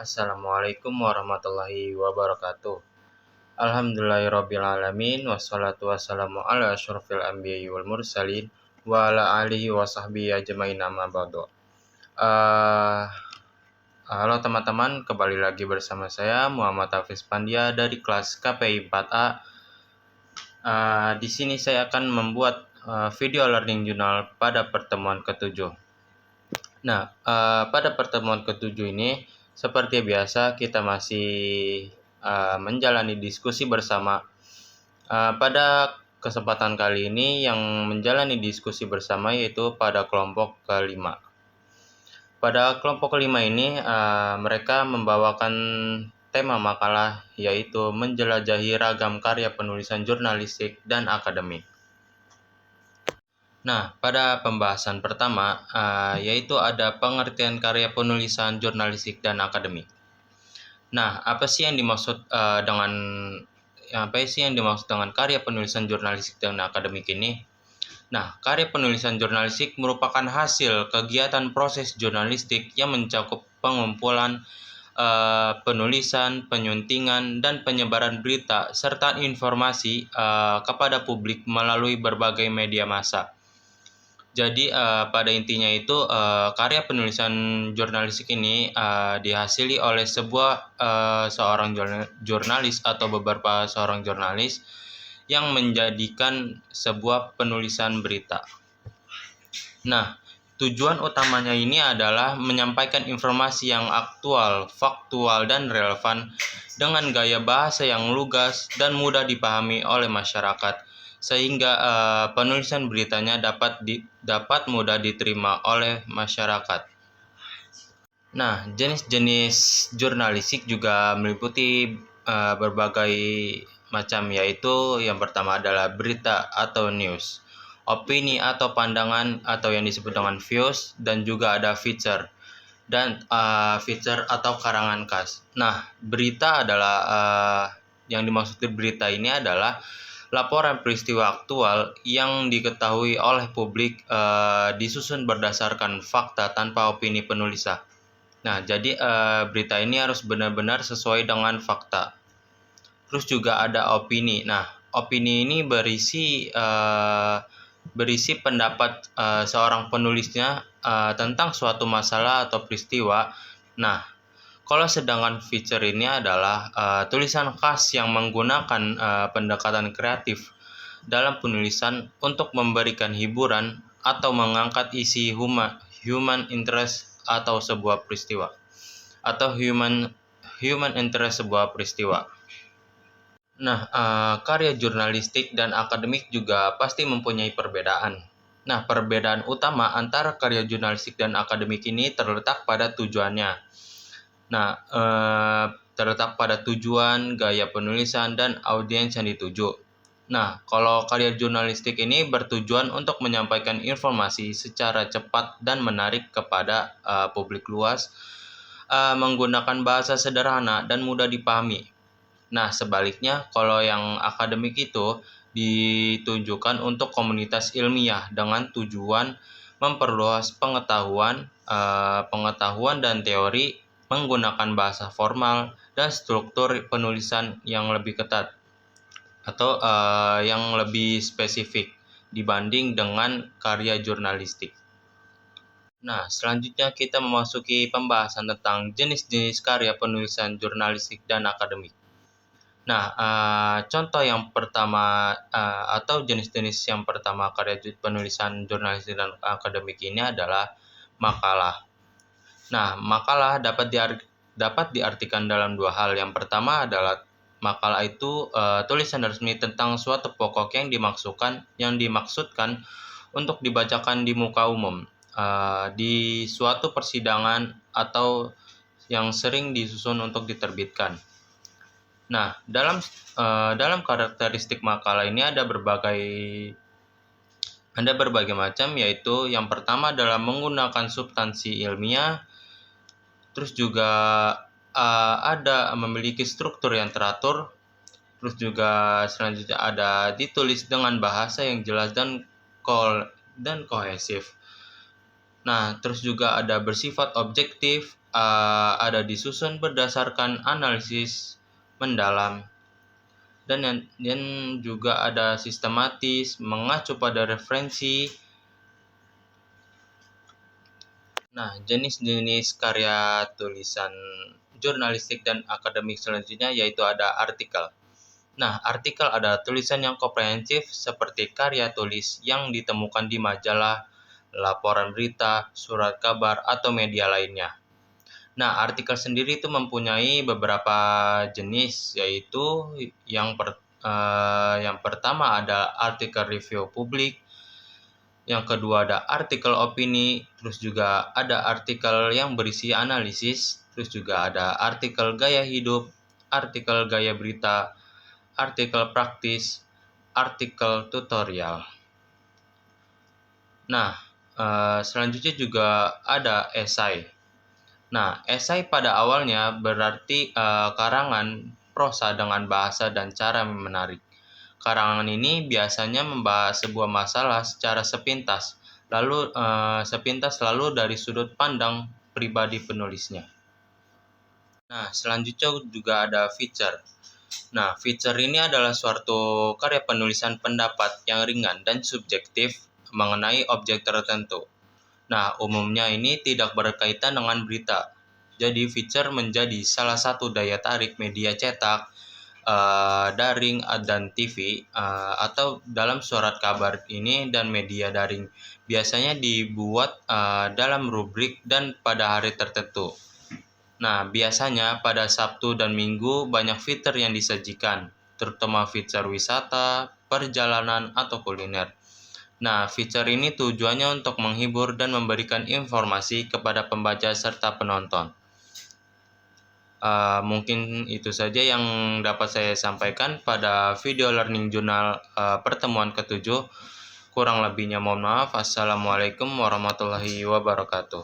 Assalamualaikum warahmatullahi wabarakatuh. Alhamdulillahirrabbilalamin. Wassalatu wassalamu ala asyrafil anbiya'i wal mursalin wa ala alihi wa sahbihi ajmain amma ba'du. Halo teman-teman, kembali lagi bersama saya Muhammad Hafiz Pandia dari kelas KPI 4A. Di sini saya akan membuat video learning journal pada pertemuan ke-7. Nah, pada pertemuan ke-7 ini, seperti biasa kita masih menjalani diskusi bersama. Pada kesempatan kali ini yang menjalani diskusi bersama yaitu pada kelompok kelima. Pada kelompok kelima ini mereka membawakan tema makalah yaitu menjelajahi ragam karya penulisan jurnalistik dan akademik. Nah, pada pembahasan pertama yaitu ada pengertian karya penulisan jurnalistik dan akademik. Nah, apa sih yang dimaksud dengan karya penulisan jurnalistik dan akademik ini? Nah, karya penulisan jurnalistik merupakan hasil kegiatan proses jurnalistik yang mencakup pengumpulan, penulisan, penyuntingan, dan penyebaran berita serta informasi kepada publik melalui berbagai media massa. Jadi pada intinya itu karya penulisan jurnalistik ini dihasili oleh seorang jurnalis atau beberapa seorang jurnalis yang menjadikan sebuah penulisan berita. Nah, tujuan utamanya ini adalah menyampaikan informasi yang aktual, faktual, dan relevan dengan gaya bahasa yang lugas dan mudah dipahami oleh masyarakat, sehingga penulisan beritanya dapat mudah diterima oleh masyarakat. Nah, jenis-jenis jurnalistik juga meliputi berbagai macam, yaitu yang pertama adalah berita atau news, opini atau pandangan atau yang disebut dengan views, dan juga ada feature atau karangan khas. Nah, berita adalah yang dimaksud berita ini adalah laporan peristiwa aktual yang diketahui oleh publik disusun berdasarkan fakta tanpa opini penulisnya. Nah, jadi berita ini harus benar-benar sesuai dengan fakta. Terus juga ada opini. Nah, opini ini berisi pendapat seorang penulisnya tentang suatu masalah atau peristiwa. Nah, kalau sedangkan feature ini adalah tulisan khas yang menggunakan pendekatan kreatif dalam penulisan untuk memberikan hiburan atau mengangkat isi human interest atau sebuah peristiwa atau human interest sebuah peristiwa. Nah, karya jurnalistik dan akademik juga pasti mempunyai perbedaan. Nah, perbedaan utama antara karya jurnalistik dan akademik ini terletak pada tujuannya. Nah, terletak pada tujuan, gaya penulisan, dan audiens yang dituju. Nah, kalau karya jurnalistik ini bertujuan untuk menyampaikan informasi secara cepat dan menarik kepada publik luas, menggunakan bahasa sederhana dan mudah dipahami. Nah, sebaliknya, kalau yang akademik itu ditujukan untuk komunitas ilmiah dengan tujuan memperluas pengetahuan dan teori, menggunakan bahasa formal dan struktur penulisan yang lebih ketat atau yang lebih spesifik dibanding dengan karya jurnalistik. Nah, selanjutnya kita memasuki pembahasan tentang jenis-jenis karya penulisan jurnalistik dan akademik. Nah, contoh yang pertama atau jenis-jenis yang pertama karya penulisan jurnalistik dan akademik ini adalah makalah. Nah, makalah dapat diartikan dalam dua hal. Yang pertama adalah makalah itu tulisan resmi tentang suatu pokok yang dimaksudkan untuk dibacakan di muka umum, di suatu persidangan atau yang sering disusun untuk diterbitkan. Nah, dalam karakteristik makalah ini ada berbagai macam, yaitu yang pertama adalah menggunakan substansi ilmiah, terus juga ada memiliki struktur yang teratur, terus juga selanjutnya ada ditulis dengan bahasa yang jelas dan kohesif. Nah, terus juga ada bersifat objektif, ada disusun berdasarkan analisis mendalam, dan juga ada sistematis, mengacu pada referensi. Nah, jenis-jenis karya tulisan jurnalistik dan akademik selanjutnya yaitu ada artikel. Nah, artikel adalah tulisan yang komprehensif seperti karya tulis yang ditemukan di majalah, laporan berita, surat kabar, atau media lainnya. Nah, artikel sendiri itu mempunyai beberapa jenis, yaitu yang pertama ada artikel review publik, yang kedua ada artikel opini, terus juga ada artikel yang berisi analisis, terus juga ada artikel gaya hidup, artikel gaya berita, artikel praktis, artikel tutorial. Nah, selanjutnya juga ada esai. Nah, esai pada awalnya berarti karangan prosa dengan bahasa dan cara menarik. Karangan ini biasanya membahas sebuah masalah secara sepintas lalu dari sudut pandang pribadi penulisnya. Nah, selanjutnya juga ada feature. Nah, feature ini adalah suatu karya penulisan pendapat yang ringan dan subjektif mengenai objek tertentu. Nah, umumnya ini tidak berkaitan dengan berita. Jadi, feature menjadi salah satu daya tarik media cetak, daring, dan TV, atau dalam surat kabar ini dan media daring. Biasanya dibuat dalam rubrik dan pada hari tertentu. Nah, biasanya pada Sabtu dan Minggu banyak fitur yang disajikan, terutama fitur wisata, perjalanan, atau kuliner. Nah, fitur ini tujuannya untuk menghibur dan memberikan informasi kepada pembaca serta penonton. Mungkin itu saja yang dapat saya sampaikan pada video Learning Journal pertemuan ke-7. Kurang lebihnya mohon maaf. Assalamualaikum warahmatullahi wabarakatuh.